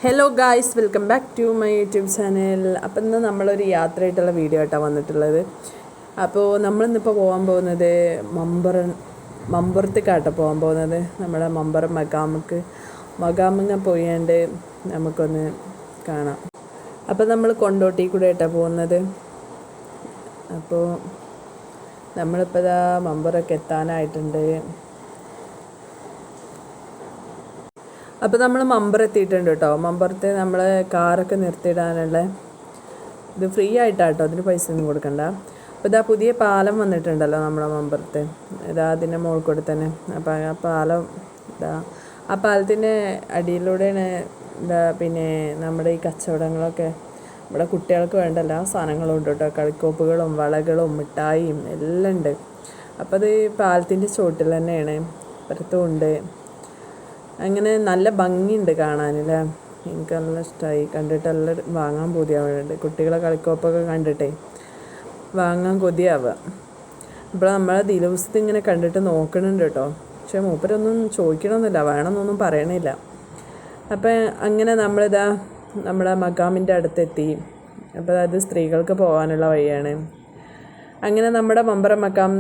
Hello guys, welcome back to my YouTube channel. അപ്പം ഇന്ന് നമ്മളൊരു യാത്രയായിട്ടുള്ള വീഡിയോ ആയിട്ടാണ് വന്നിട്ടുള്ളത്. അപ്പോൾ നമ്മളിന്നിപ്പോൾ പോകാൻ പോകുന്നത് മമ്പുറത്തേക്കാട്ടോ പോകാൻ പോകുന്നത്. നമ്മുടെ മമ്പുറം മകാമിങ്ങ പോയാണ്ട് നമുക്കൊന്ന് കാണാം. അപ്പോൾ നമ്മൾ കൊണ്ടോട്ടി കൂടെ ആയിട്ടാണ് പോകുന്നത്. അപ്പോൾ നമ്മളിപ്പോൾ ഇതാ മമ്പുറമൊക്കെ എത്താനായിട്ടുണ്ട്. അപ്പോൾ നമ്മൾ മമ്പുറം എത്തിയിട്ടുണ്ട് കേട്ടോ. മമ്പുറത്ത് നമ്മൾ കാറൊക്കെ നിർത്തിയിടാനുള്ള ഇത് ഫ്രീ ആയിട്ടാട്ടോ, അതിന് പൈസ ഒന്നും കൊടുക്കണ്ട. അപ്പോൾ ഇതാ പുതിയ പാലം വന്നിട്ടുണ്ടല്ലോ നമ്മുടെ മമ്പുറത്ത്, ഇതാ അതിൻ്റെ മുകളിൽ കൂടെ തന്നെ. അപ്പോൾ ആ പാലം ആ പാലത്തിൻ്റെ അടിയിലൂടെയാണ് പിന്നെ നമ്മുടെ ഈ കച്ചവടങ്ങളൊക്കെ, ഇവിടെ കുട്ടികൾക്ക് വേണ്ട എല്ലാ സാധനങ്ങളും ഉണ്ട് കേട്ടോ. കളിക്കോപ്പുകളും വളകളും മിഠായിയും എല്ലാം ഉണ്ട്. അപ്പോൾ അത് പാലത്തിൻ്റെ ചോട്ടിൽ തന്നെയാണ്, പുറത്തും ഉണ്ട്. അങ്ങനെ നല്ല ഭംഗിയുണ്ട് കാണാനല്ലേ. എനിക്ക് നല്ല ഇഷ്ടമായി, കണ്ടിട്ട് എല്ലാം വാങ്ങാൻ കൊതിയാവുന്നുണ്ട്. കുട്ടികളെ കളിക്കോപ്പൊക്കെ കണ്ടിട്ടേ വാങ്ങാൻ കൊതിയാവുക. അപ്പോൾ നമ്മളെ ദിവസത്തെ ഇങ്ങനെ കണ്ടിട്ട് നോക്കണുണ്ട് കേട്ടോ. പക്ഷേ മൂപ്പരൊന്നും ചോദിക്കണമെന്നില്ല, വേണമെന്നൊന്നും പറയണില്ല. അപ്പം അങ്ങനെ നമ്മളിതാ നമ്മുടെ മഖാമിൻ്റെ അടുത്തെത്തി. അപ്പോൾ അത് സ്ത്രീകൾക്ക് പോകാനുള്ള വഴിയാണ്. അങ്ങനെ നമ്മുടെ മഖാം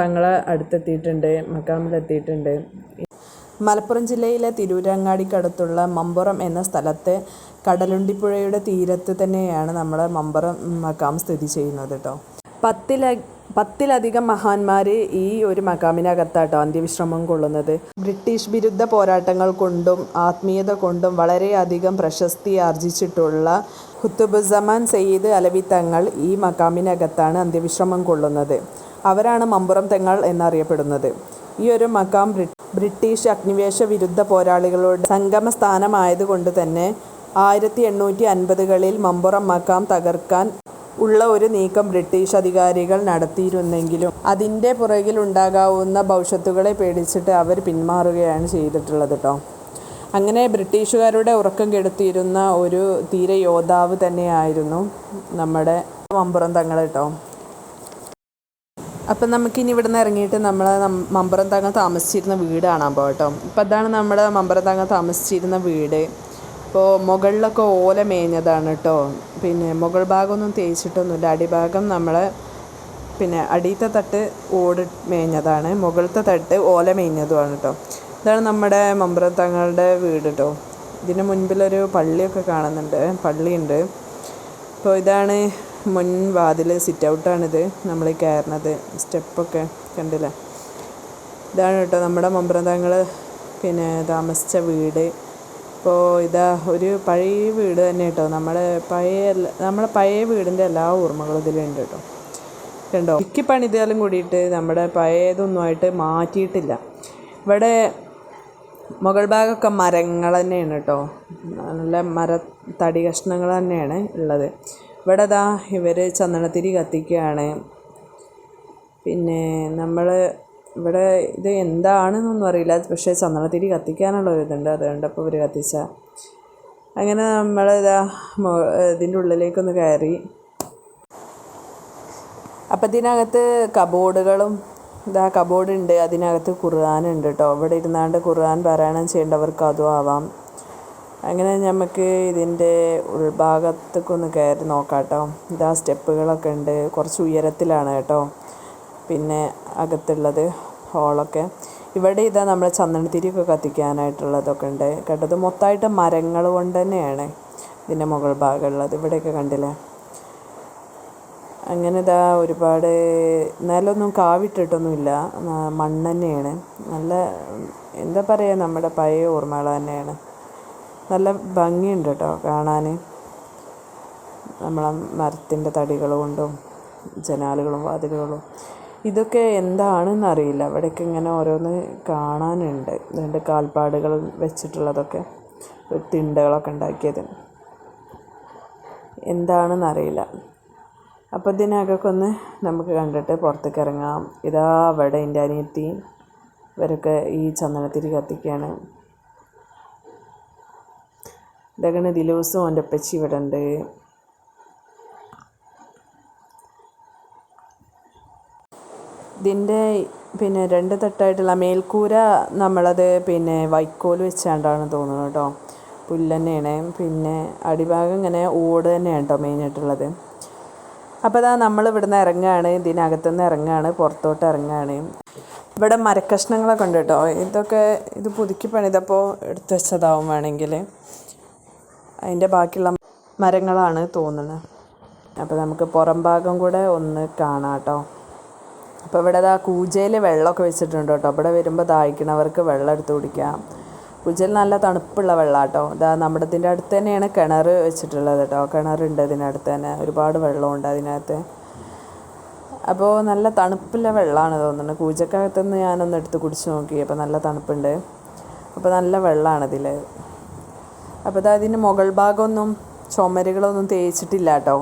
തങ്ങളെ അടുത്തെത്തിയിട്ടുണ്ട്, മഖാമിലെത്തിയിട്ടുണ്ട്. മലപ്പുറം ജില്ലയിലെ തിരൂരങ്ങാടിക്കടുത്തുള്ള മമ്പുറം എന്ന സ്ഥലത്തെ കടലുണ്ടിപ്പുഴയുടെ തീരത്ത് തന്നെയാണ് നമ്മുടെ മമ്പുറം മഖാം സ്ഥിതി ചെയ്യുന്നത് കേട്ടോ. പത്തിലധികം മഹാന്മാർ ഈ ഒരു മഖാമിനകത്താട്ടോ അന്ത്യവിശ്രമം കൊള്ളുന്നത്. ബ്രിട്ടീഷ് വിരുദ്ധ പോരാട്ടങ്ങൾ കൊണ്ടും ആത്മീയത കൊണ്ടും വളരെയധികം പ്രശസ്തി ആർജിച്ചിട്ടുള്ള ഖുത്ബുസ്സമാൻ സയ്യിദ് അലവി തങ്ങൾ ഈ മഖാമിനകത്താണ് അന്ത്യവിശ്രമം കൊള്ളുന്നത്. അവരാണ് മമ്പുറം തങ്ങൾ എന്നറിയപ്പെടുന്നത്. ഈ ഒരു മഖാം ബ്രിട്ടീഷ് അഗ്നിവേശ വിരുദ്ധ പോരാളികളുടെ സംഗമ സ്ഥാനമായതുകൊണ്ട് തന്നെ 1850കളിൽ മമ്പുറം മഖാം തകർക്കാൻ ഉള്ള ഒരു നീക്കം ബ്രിട്ടീഷ് അധികാരികൾ നടത്തിയിരുന്നെങ്കിലും അതിൻ്റെ പുറകിലുണ്ടാകാവുന്ന ഭവിഷ്യത്തുകളെ പേടിച്ചിട്ട് അവർ പിന്മാറുകയാണ് ചെയ്തിട്ടുള്ളത് കേട്ടോ. അങ്ങനെ ബ്രിട്ടീഷുകാരുടെ ഉറക്കം കെടുത്തിയിരുന്ന ഒരു ധീര യോദ്ധാവ് തന്നെയായിരുന്നു നമ്മുടെ മമ്പുറം തങ്ങൾ കേട്ടോ. അപ്പം നമുക്കിനി ഇവിടെ നിന്ന് ഇറങ്ങിയിട്ട് നമ്മൾ മമ്പുറം തങ്ങൾ താമസിച്ചിരുന്ന വീട് കാണാൻ പോകാം കേട്ടോ. ഇപ്പം അതാണ് നമ്മുടെ മമ്പുറം തങ്ങൾ താമസിച്ചിരുന്ന വീട്. ഇപ്പോൾ മുകളിലൊക്കെ ഓല മേഞ്ഞതാണ് കേട്ടോ. പിന്നെ മുകൾ ഭാഗമൊന്നും തേച്ചിട്ടൊന്നുമില്ല. അടിഭാഗം നമ്മളെ പിന്നെ അടിയത്തെ തട്ട് ഓട് മേഞ്ഞതാണ്, മുകളിലത്തെ തട്ട് ഓല മേഞ്ഞതുമാണ് കേട്ടോ. ഇതാണ് നമ്മുടെ മമ്പുറം തങ്ങളുടെ വീട് കേട്ടോ. ഇതിന് മുൻപിലൊരു പള്ളിയൊക്കെ കാണുന്നുണ്ട്, പള്ളിയുണ്ട്. അപ്പോൾ ഇതാണ് മുൻവാതിൽ, സിറ്റ് ഔട്ടാണിത്. നമ്മൾ കയറുന്നത് സ്റ്റെപ്പൊക്കെ കണ്ടില്ലേ. ഇതാണ് കേട്ടോ നമ്മുടെ മമ്പുറം തങ്ങൾ പിന്നെ താമസിച്ച വീട്. ഇപ്പോൾ ഇതാ ഒരു പഴയ വീട് തന്നെ കേട്ടോ. നമ്മളെ പഴയ വീടിൻ്റെ എല്ലാ ഓർമ്മകളും ഇതിലുണ്ട് കേട്ടോ. കണ്ടോ, എനിക്ക് പണിതാലും കൂടിയിട്ട് നമ്മുടെ പഴയതൊന്നുമായിട്ട് മാറ്റിയിട്ടില്ല. ഇവിടെ മുകൾ ഭാഗമൊക്കെ മരങ്ങൾ തന്നെയാണ് കേട്ടോ, നല്ല തടി കഷ്ണങ്ങൾ തന്നെയാണ് ഉള്ളത്. ഇവിടെ ദാ ഇവർ ചന്ദനത്തിരി കത്തിക്കുകയാണ്. പിന്നെ നമ്മൾ ഇവിടെ ഇത് എന്താണെന്നൊന്നും അറിയില്ല, പക്ഷേ ചന്ദനത്തിരി കത്തിക്കാനുള്ള ഒരിതുണ്ട്, അതുകൊണ്ടപ്പോൾ ഇവർ കത്തിച്ച. അങ്ങനെ നമ്മൾ ഇതാ ഇതിൻ്റെ ഉള്ളിലേക്കൊന്ന് കയറി. അപ്പം ഇതിനകത്ത് കബോർഡുകളും ഇതാ കബോർഡുണ്ട്, അതിനകത്ത് ഖുർആനുണ്ട് കേട്ടോ. ഇവിടെ ഇരുന്നാണ്ട് ഖുർആൻ പാരായണം ചെയ്യേണ്ടവർക്ക് അതും ആവാം. അങ്ങനെ നമുക്ക് ഇതിൻ്റെ ഉൾഭാഗത്തേക്കൊന്ന് കയറി നോക്കാം കേട്ടോ. ഇതാ സ്റ്റെപ്പുകളൊക്കെ ഉണ്ട്, കുറച്ച് ഉയരത്തിലാണ് കേട്ടോ. പിന്നെ അകത്തുള്ളത് ഹോളൊക്കെ. ഇവിടെ ഇതാ നമ്മൾ ചന്ദനത്തിരിയൊക്കെ കത്തിക്കാനായിട്ടുള്ളതൊക്കെ ഉണ്ട് കേട്ടോ. ഇത് മൊത്തമായിട്ട് മരങ്ങൾ കൊണ്ട് തന്നെയാണ് ഇതിൻ്റെ മുകൾ ഭാഗമുള്ളത്. ഇവിടെയൊക്കെ കണ്ടില്ലേ. അങ്ങനെ ഇതാ ഒരുപാട് നിലമൊന്നും കാവിട്ടിട്ടൊന്നുമില്ല, മണ്ണ് തന്നെയാണ്. നല്ല എന്താ പറയുക, നമ്മുടെ പഴയ ഓർമ്മകൾ തന്നെയാണ്. നല്ല ഭംഗിയുണ്ട് കേട്ടോ കാണാൻ. നമ്മളെ മരത്തിൻ്റെ തടികൾ കൊണ്ടും ജനാലുകളും വാതിലുകളും ഇതൊക്കെ എന്താണെന്നറിയില്ല. ഇവിടെയൊക്കെ ഇങ്ങനെ ഓരോന്ന് കാണാനുണ്ട്. രണ്ട് കാൽപ്പാടുകൾ വെച്ചിട്ടുള്ളതൊക്കെ, തിണ്ടകളൊക്കെ ഉണ്ടാക്കിയത് എന്താണെന്നറിയില്ല. അപ്പോൾ ഇതിനകമൊക്കെ ഒന്ന് നമുക്ക് കണ്ടിട്ട് പുറത്തേക്ക് ഇറങ്ങാം. ഇതാ അവിടെ എൻ്റെ അനിയത്തി ഇവരൊക്കെ ഈ ചന്ദനത്തിരി കത്തിക്കുകയാണ്. ഇതൊക്കെ ദിലൂസും എൻ്റെ ഉപ്പച്ചി ഇവിടെ ഉണ്ട്. ഇതിൻ്റെ പിന്നെ 2 തട്ടായിട്ടുള്ള മേൽക്കൂര നമ്മളത് പിന്നെ വൈക്കോൽ വെച്ചാണ്ടാണ് തോന്നുന്നത് കേട്ടോ. പുല്ല് തന്നെയാണ്. പിന്നെ അടിഭാഗം ഇങ്ങനെ ഓട് തന്നെയാണ് കേട്ടോ മെയിനായിട്ടുള്ളത്. അപ്പോൾ ഇതാ നമ്മൾ ഇവിടുന്ന് ഇറങ്ങുകയാണ്, ഇതിനകത്തുനിന്ന് ഇറങ്ങുകയാണ്, പുറത്തോട്ട് ഇറങ്ങുകയാണ്. ഇവിടെ മരക്കഷ്ണങ്ങളൊക്കെ ഉണ്ട് കേട്ടോ. ഇത് പുതുക്കി പണിതപ്പോൾ എടുത്ത് വെച്ചതാവും വേണമെങ്കിൽ. അതിൻ്റെ ബാക്കിയുള്ള മരങ്ങളാണ് തോന്നുന്നത്. അപ്പോൾ നമുക്ക് പുറം ഭാഗം കൂടെ ഒന്ന് കാണാം കേട്ടോ. അപ്പോൾ ഇവിടെ കൂജയിൽ വെള്ളമൊക്കെ വെച്ചിട്ടുണ്ട് കേട്ടോ. ഇവിടെ വരുമ്പോൾ ദാഹിക്കണവർക്ക് വെള്ളം എടുത്ത് കുടിക്കാം. കൂജയിൽ നല്ല തണുപ്പുള്ള വെള്ളം കേട്ടോ. നമ്മുടെ ഇതിൻ്റെ അടുത്ത് തന്നെയാണ് കിണർ വെച്ചിട്ടുള്ളത് കേട്ടോ. കിണറുണ്ട് ഇതിനടുത്ത് തന്നെ, ഒരുപാട് വെള്ളമുണ്ട് അതിനകത്ത്. അപ്പോൾ നല്ല തണുപ്പുള്ള വെള്ളമാണ് തോന്നുന്നത്. കൂജക്കകത്തുനിന്ന് ഞാനൊന്ന് എടുത്ത് കുടിച്ച് നോക്കി, അപ്പോൾ നല്ല തണുപ്പുണ്ട്. അപ്പോൾ നല്ല വെള്ളമാണ് ഇതിൽ. അപ്പോൾ അതിന് മുകൾ ഭാഗമൊന്നും ചുമരുകളൊന്നും തേച്ചിട്ടില്ല കേട്ടോ.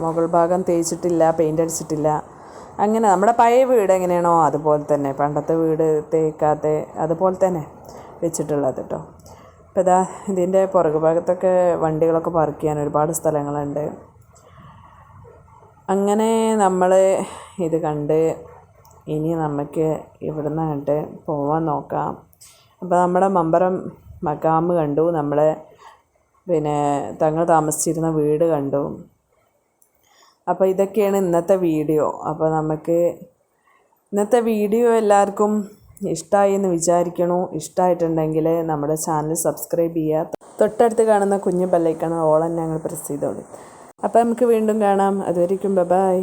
മുകൾ ഭാഗം തേച്ചിട്ടില്ല, പെയിൻ്റ് അടിച്ചിട്ടില്ല. അങ്ങനെ നമ്മുടെ പഴയ വീട് എങ്ങനെയാണോ അതുപോലെ തന്നെ, പണ്ടത്തെ വീട് തേക്കാതെ അതുപോലെ തന്നെ വെച്ചിട്ടുള്ളത് കേട്ടോ. അപ്പോൾ ഇതിൻ്റെ പുറകു ഭാഗത്തൊക്കെ വണ്ടികളൊക്കെ പാർക്ക് ചെയ്യാൻ ഒരുപാട് സ്ഥലങ്ങളുണ്ട്. അങ്ങനെ നമ്മൾ ഇത് കണ്ട് ഇനി നമുക്ക് ഇവിടുന്ന് കണ്ട് പോവാൻ നോക്കാം. അപ്പോൾ നമ്മുടെ മഖാം കണ്ടു, നമ്മൾ തങ്ങൾ താമസിച്ചിരുന്ന വീട് കണ്ടു. അപ്പോൾ ഇതൊക്കെയാണ് ഇന്നത്തെ വീഡിയോ. അപ്പോൾ നമുക്ക് ഇന്നത്തെ വീഡിയോ എല്ലാവർക്കും ഇഷ്ടമായി എന്ന് വിചാരിക്കണു. ഇഷ്ടമായിട്ടുണ്ടെങ്കിൽ നമ്മുടെ ചാനൽ സബ്സ്ക്രൈബ് ചെയ്യുക. തൊട്ടടുത്ത് കാണുന്ന കുഞ്ഞു ബെല്ലൈക്കൺ ഓൾ ഞങ്ങൾ പ്രസ് ചെയ്തോളൂ. അപ്പോൾ നമുക്ക് വീണ്ടും കാണാം. അതുവരെയ്ക്കും ബൈ.